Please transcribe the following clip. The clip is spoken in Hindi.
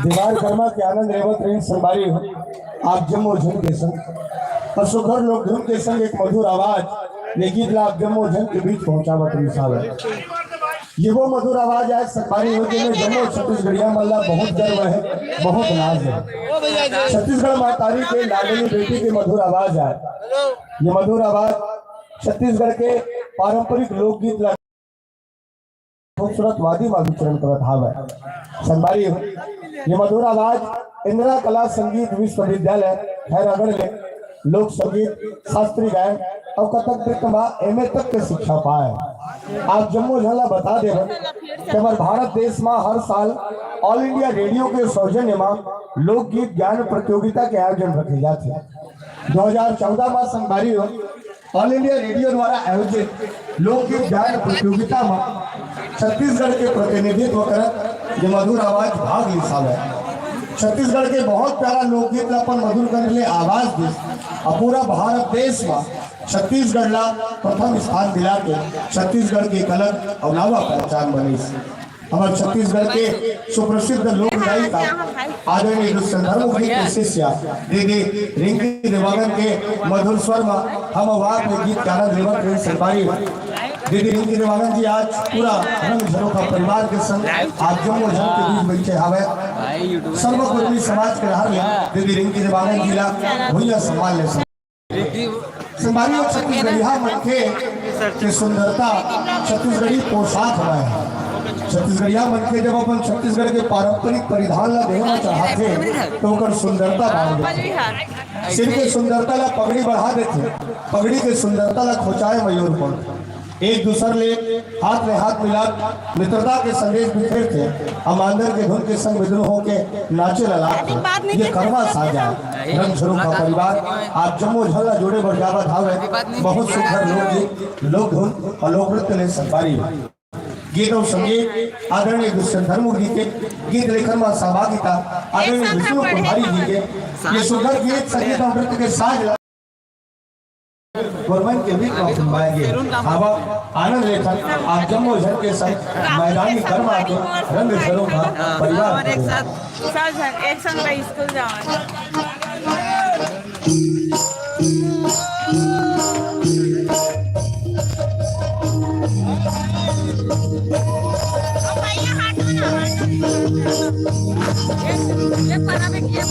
दीवार कर्मा के आनंद रेवत रेंज संबारी हो आप जम्मू झुम के संग और सुखर लोग धुन के संग एक मधुर आवाज ये गीत ला आप जम्मू झुम के बीच पहुंचावत मिसाल है। ये वो मधुर आवाज आज संबारी हो जिन्हें जम्मू छत्तीसगढ़िया मल्ला बहुत गर्व है, बहुत नाज है। छत्तीसगढ़ मातारी के लाडली बेटी की मधुर आवाज है। ये मधुर आवाज छत्तीसगढ़ के पारंपरिक लोकगीत खूबसूरत वादी में विचरण करत हावे संबारी हो। ये मधुर आवाज इंदिरा कला संगीत विश्वविद्यालय खैरागढ़ में लोक संगीत, शास्त्रीय गायन और कथक नृत्य में एमए तक के शिक्षा पाए। आप जम्मू झला बता दे कि हमारे भारत देश में हर साल ऑल इंडिया रेडियो के सौजन्य में लोकगीत ज्ञान प्रतियोगिता के आयोजन रखे जाते हैं। 2014 में संबारी हो ऑल इंडिया रेडियो द्वारा आयोजित लोकगीत ज्ञान प्रतियोगिता में छत्तीसगढ़ के प्रतिनिधित्व कर जो मधुर आवाज भाग लिया है। छत्तीसगढ़ के बहुत प्यारा लोकगीत अपन मधुर करने के लिए आवाज दी और पूरा भारत देश में छत्तीसगढ़ ला प्रथम स्थान दिला के छत्तीसगढ़ की एक अलग और नवा पहचान बनी। हमारे छत्तीसगढ़ के सुप्रसिद्ध लोक गायिका आदरणीय दुष्यंधर्मुखी के शिष्या दीदी रिंकी देवांगन के मधुर स्वर में हम आवाज में गीत गाना रेवत रेंज संबारी दीदी रिंकी देवांगन जी आज पूरा रंग झरोखा परिवार के संग आज जम्मू झम के बीच बैठे हावे। सर्वकुटुंबी समाज के रहा दीदी रिंकी देवांगन जी ला भैया सम्मान ले संबारी और छत्तीसगढ़िया मन के सुंदरता छत्तीसगढ़ी पोशाक है। छत्तीसगढ़िया मन के जब अपन छत्तीसगढ़ के पारंपरिक परिधान ला देखना चाहते तो उनकर सुंदरता बढ़ देते। सिर के सुंदरता ला पगड़ी बढ़ा देते, पगड़ी के सुंदरता ला खोचाए मयूर पर एक दूसरे ले हाथ में हाथ मिला मित्रता के संदेश बिखेरते हम अंदर के धुन के संग विद्रोह होके नाचे ललाते। ये करवा साजा रंग झरोखा परिवार आप जम्मू झला जोड़े बजावत हावे बहुत सुंदर लोकगीत लोक धुन और लोक नृत्य ने संबारी गीत और संगीत आदरणीय दुष्यंधर्मुखी के गीत लेखन में सहभागिता आदरणीय विष्णु कुमारी जी के ये सुंदर गीत संगीत और नृत्य के साथ गवर्नमेंट के बीच में सुनवाएंगे। अब आनंद लेखन आप जम्मू झन के संग मैदानी कर्मा के रंग झरोखा परिवार एक साथ स्कूल जाओ। ये